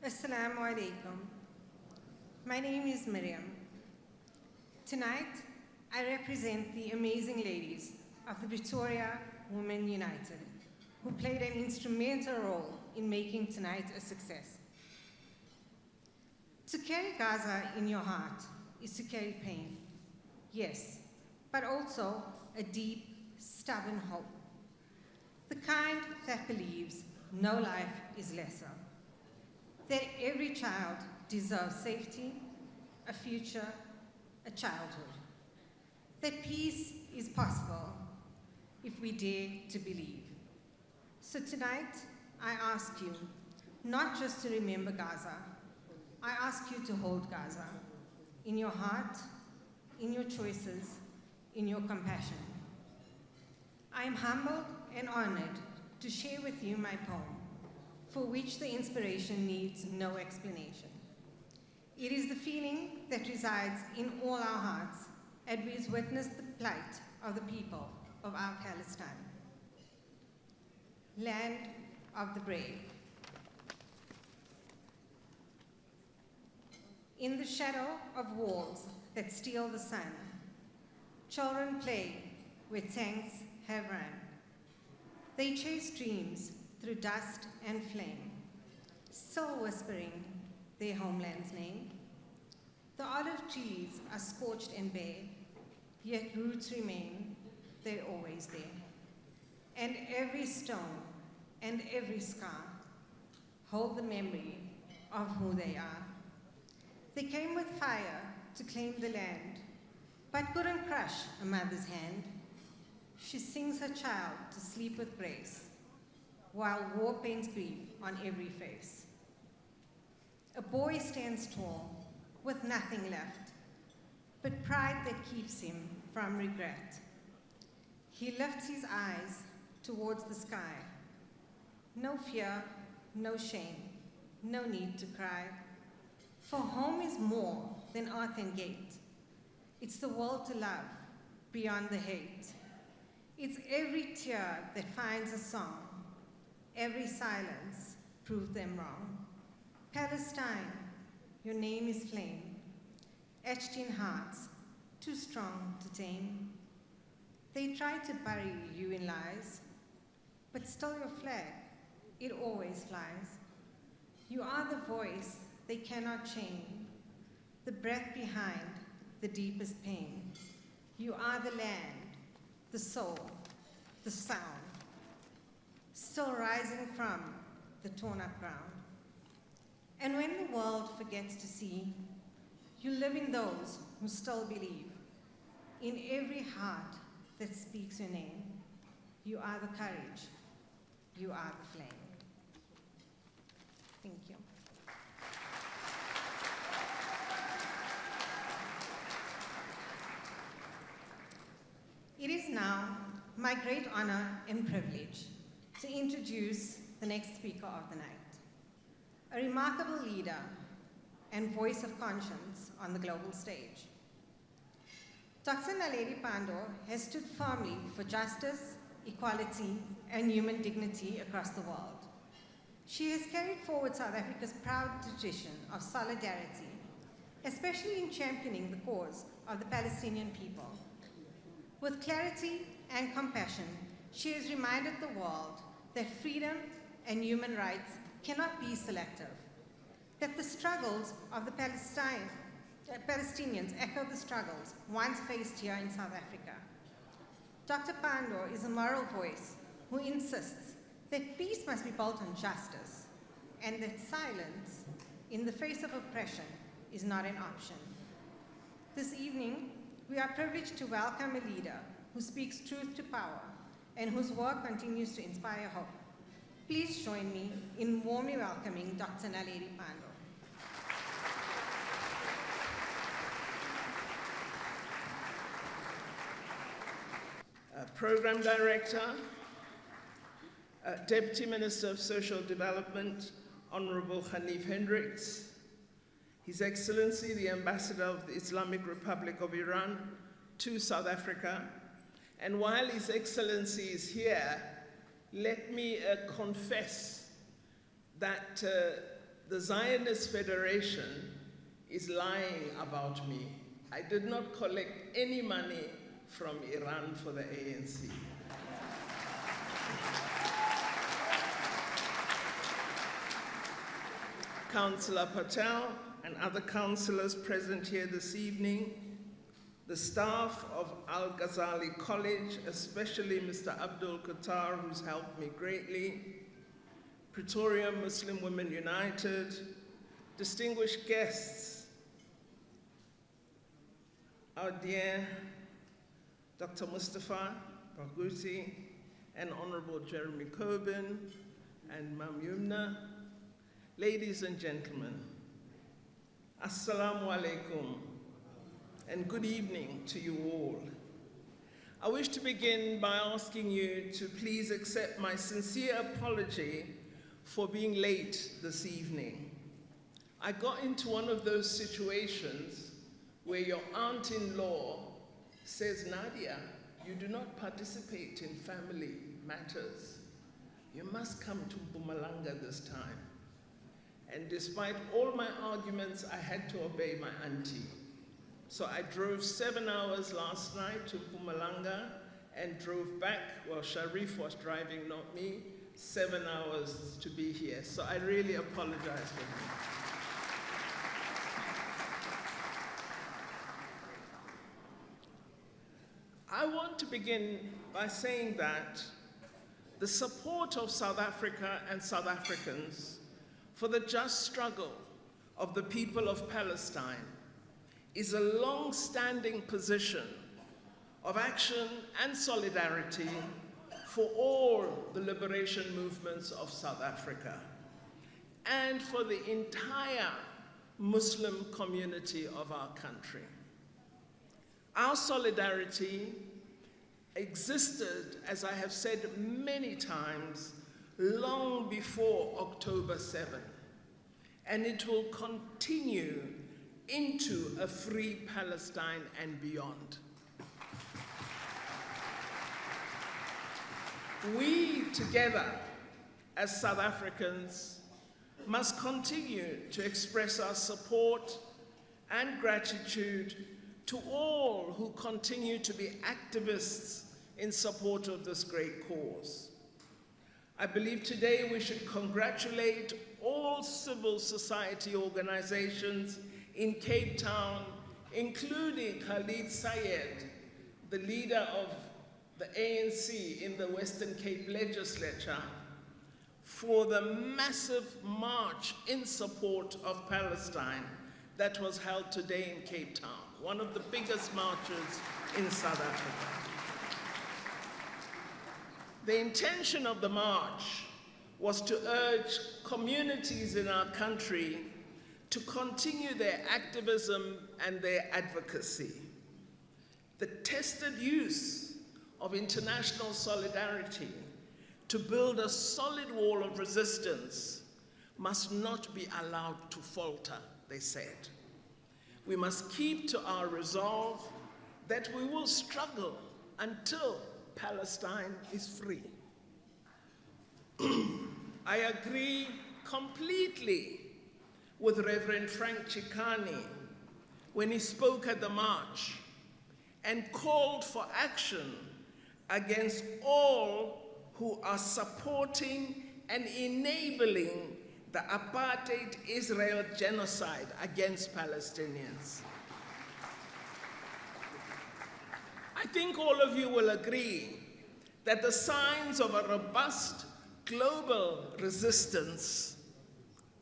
Assalamu alaikum. My name is Miriam. Tonight, I represent the amazing ladies of the Pretoria Women United, who played an instrumental role in making tonight a success. To carry Gaza in your heart is to carry pain, yes, but also a deep, stubborn hope. The kind that believes no life is lesser. That every child deserves safety, a future, a childhood. That peace is possible if we dare to believe. So tonight, I ask you not just to remember Gaza, I ask you to hold Gaza in your heart, in your choices, in your compassion. I am humbled and honored to share with you my poem, for which the inspiration needs no explanation. It is the feeling that resides in all our hearts as we witness the plight of the people of our Palestine. Land of the brave. In the shadow of walls that steal the sun, children play where tanks have run. They chase dreams through dust and flame, still whispering their homeland's name. The olive trees are scorched and bare, yet roots remain, they're always there. And every stone and every scar hold the memory of who they are. They came with fire to claim the land, but couldn't crush a mother's hand. She sings her child to sleep with grace, while war paints grief on every face. A boy stands tall, with nothing left, but pride that keeps him from regret. He lifts his eyes towards the sky. No fear, no shame, no need to cry. For home is more than earth and gate. It's the world to love, beyond the hate. It's every tear that finds a song. Every silence proved them wrong. Palestine, your name is flame, etched in hearts, too strong to tame. They try to bury you in lies, but still your flag, it always flies. You are the voice they cannot chain, the breath behind the deepest pain. You are the land, the soul, the sound, still rising from the torn up ground. And when the world forgets to see, you live in those who still believe. In every heart that speaks your name, you are the courage, you are the flame. Thank you. It is now my great honor and privilege to introduce the next speaker of the night, a remarkable leader and voice of conscience on the global stage. Dr. Naledi Pandor has stood firmly for justice, equality, and human dignity across the world. She has carried forward South Africa's proud tradition of solidarity, especially in championing the cause of the Palestinian people. With clarity and compassion, she has reminded the world that freedom and human rights cannot be selective, that the struggles of the Palestinians echo the struggles once faced here in South Africa. Dr. Pandor is a moral voice who insists that peace must be built on justice and that silence in the face of oppression is not an option. This evening, we are privileged to welcome a leader who speaks truth to power and whose work continues to inspire hope. Please join me in warmly welcoming Dr. Naledi Pandor. Program Director, Deputy Minister of Social Development, Honorable Hanif Hendricks, His Excellency, the Ambassador of the Islamic Republic of Iran to South Africa, and while His Excellency is here, let me confess that the Zionist Federation is lying about me. I did not collect any money from Iran for the ANC. Councillor Patel and other councillors present here this evening, the staff of Al-Ghazali College, especially Mr. Abdul Qatar, who's helped me greatly, Pretoria Muslim Women United, distinguished guests, our dear Dr. Mustafa Barghouti and Honorable Jeremy Corbyn and Mam Yumna, ladies and gentlemen, Assalamu alaikum and good evening to you all. I wish to begin by asking you to please accept my sincere apology for being late this evening. I got into one of those situations where your aunt-in-law says, Nadia, you do not participate in family matters. You must come to Mpumalanga this time. And despite all my arguments, I had to obey my auntie. So I drove 7 hours last night to Mpumalanga and drove back, well, Sharif was driving, not me, 7 hours to be here. So I really apologize for that. I want to begin by saying that the support of South Africa and South Africans for the just struggle of the people of Palestine is a long-standing position of action and solidarity for all the liberation movements of South Africa and for the entire Muslim community of our country. Our solidarity existed, as I have said many times, long before October 7, and it will continue into a free Palestine and beyond. We together, as South Africans, must continue to express our support and gratitude to all who continue to be activists in support of this great cause. I believe today we should congratulate all civil society organizations in Cape Town, including Khalid Sayed, the leader of the ANC in the Western Cape Legislature, for the massive march in support of Palestine that was held today in Cape Town, one of the biggest marches in South Africa. The intention of the march was to urge communities in our country to continue their activism and their advocacy. The tested use of international solidarity to build a solid wall of resistance must not be allowed to falter, they said. We must keep to our resolve that we will struggle until Palestine is free. I agree completely with Reverend Frank Chikane when he spoke at the march and called for action against all who are supporting and enabling the apartheid Israel genocide against Palestinians. I think all of you will agree that the signs of a robust global resistance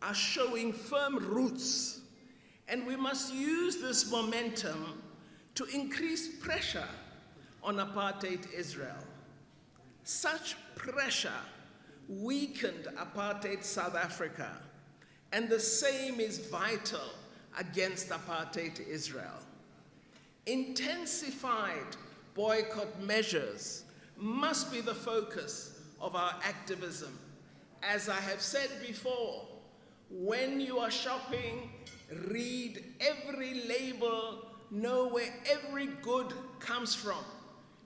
are showing firm roots, and we must use this momentum to increase pressure on apartheid Israel. Such pressure weakened apartheid South Africa, and the same is vital against apartheid Israel. Intensified boycott measures must be the focus of our activism. As I have said before, when you are shopping, read every label, know where every good comes from.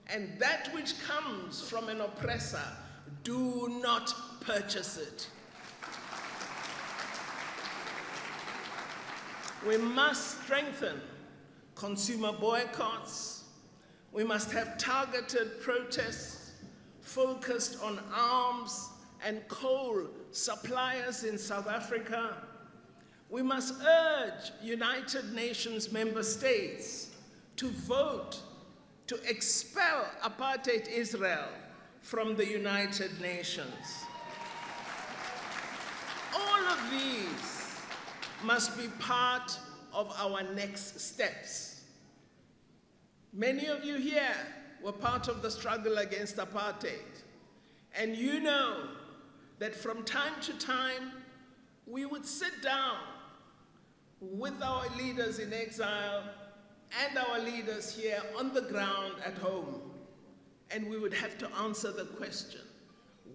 And that which comes from an oppressor, do not purchase it. We must strengthen consumer boycotts. We must have targeted protests focused on arms and coal suppliers in South Africa. We must urge United Nations member states to vote to expel apartheid Israel from the United Nations. All of these must be part of our next steps. Many of you here were part of the struggle against apartheid, and you know that from time to time, we would sit down with our leaders in exile and our leaders here on the ground at home, and we would have to answer the question,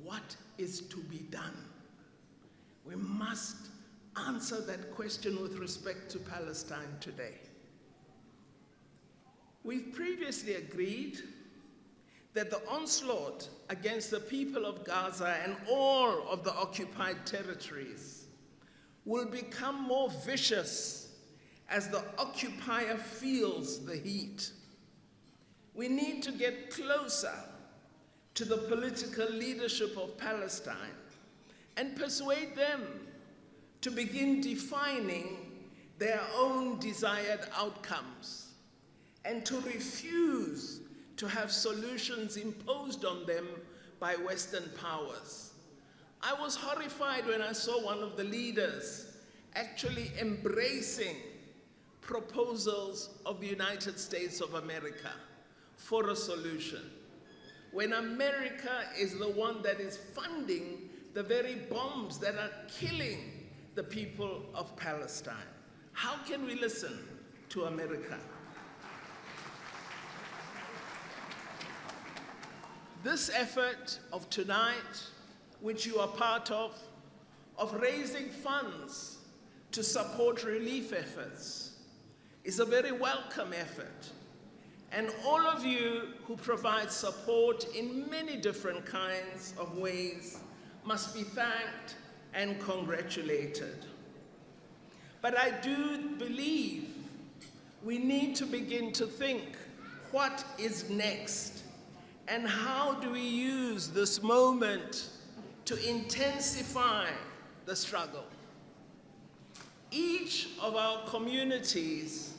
what is to be done? We must answer that question with respect to Palestine today. We've previously agreed that the onslaught against the people of Gaza and all of the occupied territories will become more vicious as the occupier feels the heat. We need to get closer to the political leadership of Palestine and persuade them to begin defining their own desired outcomes and to refuse to have solutions imposed on them by Western powers. I was horrified when I saw one of the leaders actually embracing proposals of the United States of America for a solution, when America is the one that is funding the very bombs that are killing the people of Palestine. How can we listen to America? This effort of tonight, which you are part of raising funds to support relief efforts, is a very welcome effort. And all of you who provide support in many different kinds of ways must be thanked and congratulated. But I do believe we need to begin to think, what is next? And how do we use this moment to intensify the struggle? Each of our communities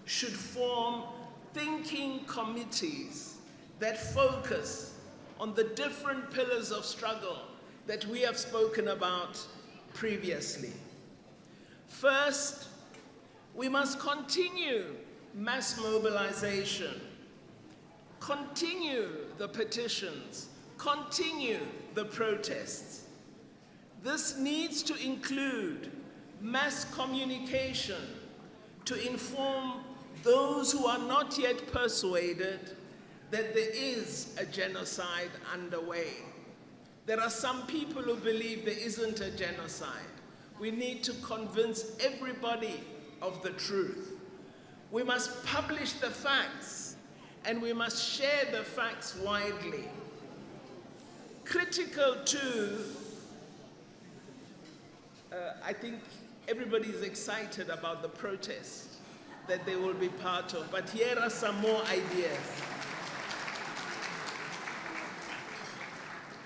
should form thinking committees that focus on the different pillars of struggle that we have spoken about previously. First, we must continue mass mobilization, continue the petitions, continue the protests. This needs to include mass communication to inform those who are not yet persuaded that there is a genocide underway. There are some people who believe there isn't a genocide. We need to convince everybody of the truth. We must publish the facts, and we must share the facts widely. Critical to, I think everybody is excited about the protest that they will be part of, but here are some more ideas.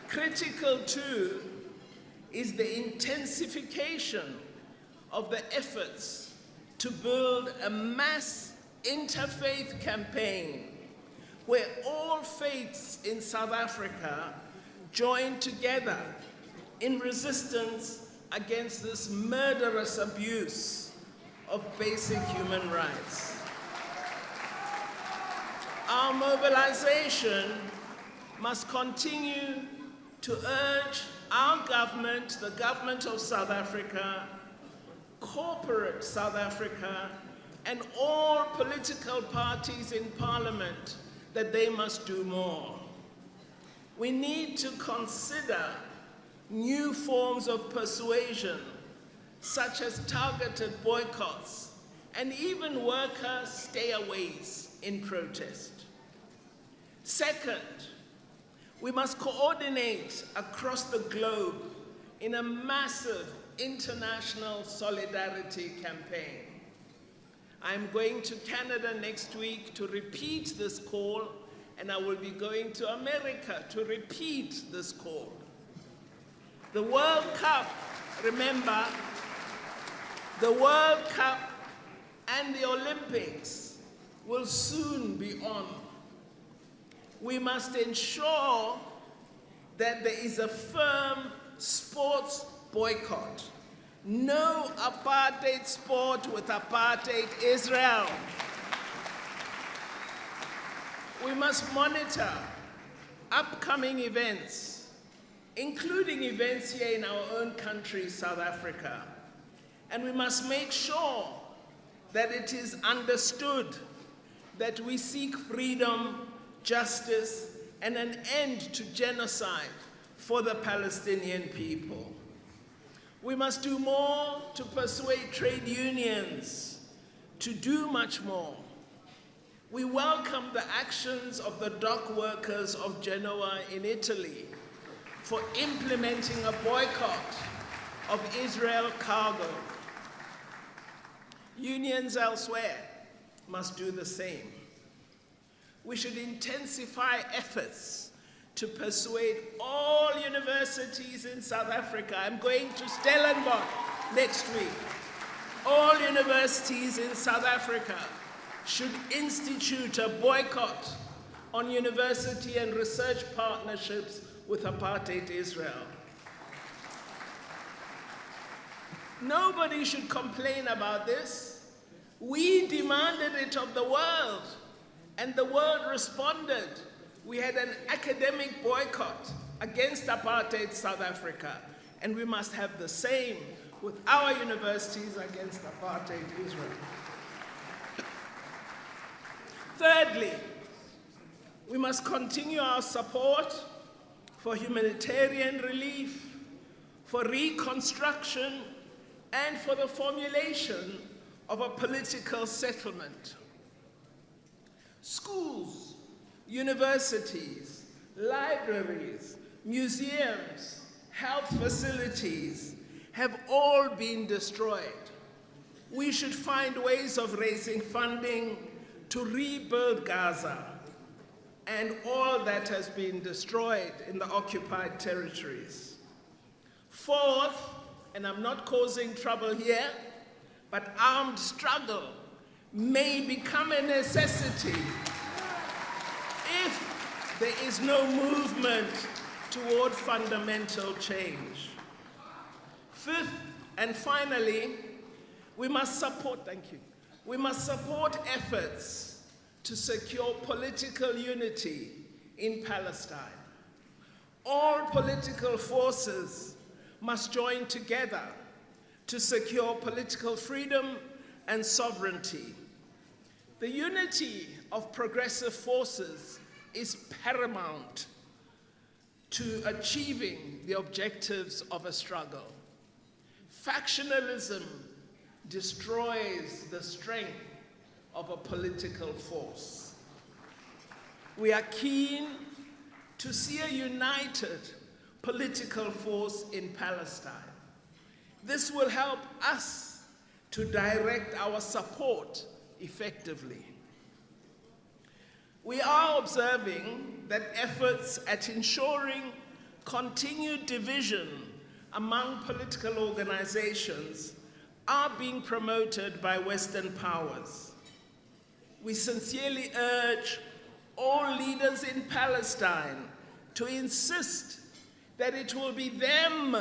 Critical too is the intensification of the efforts to build a mass interfaith campaign where all faiths in South Africa join together in resistance against this murderous abuse of basic human rights. Our mobilization must continue to urge our government, the government of South Africa, corporate South Africa, and all political parties in Parliament that they must do more. We need to consider new forms of persuasion, such as targeted boycotts and even worker stayaways in protest. Second, we must coordinate across the globe in a massive international solidarity campaign. I'm going to Canada next week to repeat this call, and I will be going to America to repeat this call. The World Cup, remember, the World Cup and the Olympics will soon be on. We must ensure that there is a firm sports boycott. No apartheid sport with apartheid Israel. We must monitor upcoming events, including events here in our own country, South Africa. And we must make sure that it is understood that we seek freedom, justice, and an end to genocide for the Palestinian people. We must do more to persuade trade unions to do much more. We welcome the actions of the dock workers of Genoa in Italy for implementing a boycott of Israel cargo. Unions elsewhere must do the same. We should intensify efforts to persuade all universities in South Africa. I'm going to Stellenbosch next week. All universities in South Africa should institute a boycott on university and research partnerships with apartheid Israel. Nobody should complain about this. We demanded it of the world, and the world responded. We had an academic boycott against apartheid South Africa, and we must have the same with our universities against apartheid Israel. Thirdly, we must continue our support for humanitarian relief, for reconstruction, and for the formulation of a political settlement. Schools, universities, libraries, museums, health facilities have all been destroyed. We should find ways of raising funding to rebuild Gaza and all that has been destroyed in the occupied territories. Fourth, and I'm not causing trouble here, but armed struggle may become a necessity if there is no movement toward fundamental change. Fifth, and finally, we must support efforts to secure political unity in Palestine. All political forces must join together to secure political freedom and sovereignty. The unity of progressive forces is paramount to achieving the objectives of a struggle. Factionalism destroys the strength of a political force. We are keen to see a united political force in Palestine. This will help us to direct our support effectively. We are observing that efforts at ensuring continued division among political organizations are being promoted by Western powers. We sincerely urge all leaders in Palestine to insist that it will be them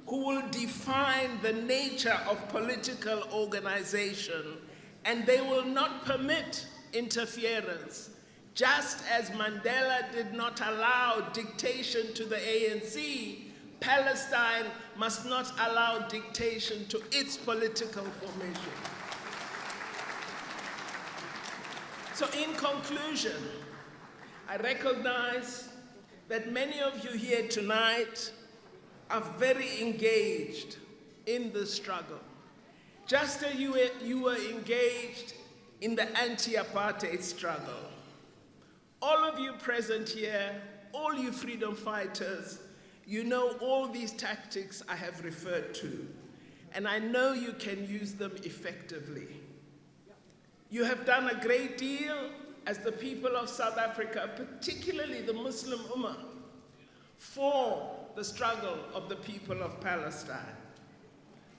who will define the nature of political organization, and they will not permit interference. Just as Mandela did not allow dictation to the ANC, Palestine must not allow dictation to its political formation. So in conclusion, I recognize that many of you here tonight are very engaged in this struggle. Just as you were engaged in the anti-apartheid struggle. All of you present here, all you freedom fighters, you know all these tactics I have referred to, and I know you can use them effectively. You have done a great deal as the people of South Africa, particularly the Muslim Ummah, for the struggle of the people of Palestine.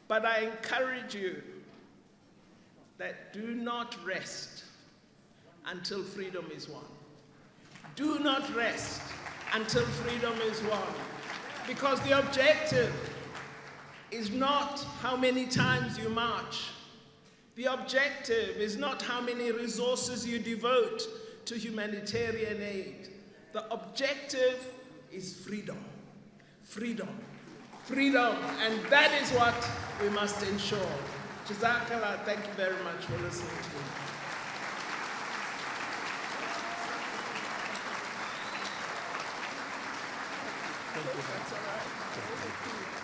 But I encourage you that do not rest until freedom is won. Do not rest until freedom is won. Because the objective is not how many times you march. The objective is not how many resources you devote to humanitarian aid. The objective is freedom. Freedom. Freedom. And that is what we must ensure. Jazakallah, thank you very much for listening to me. That's all right.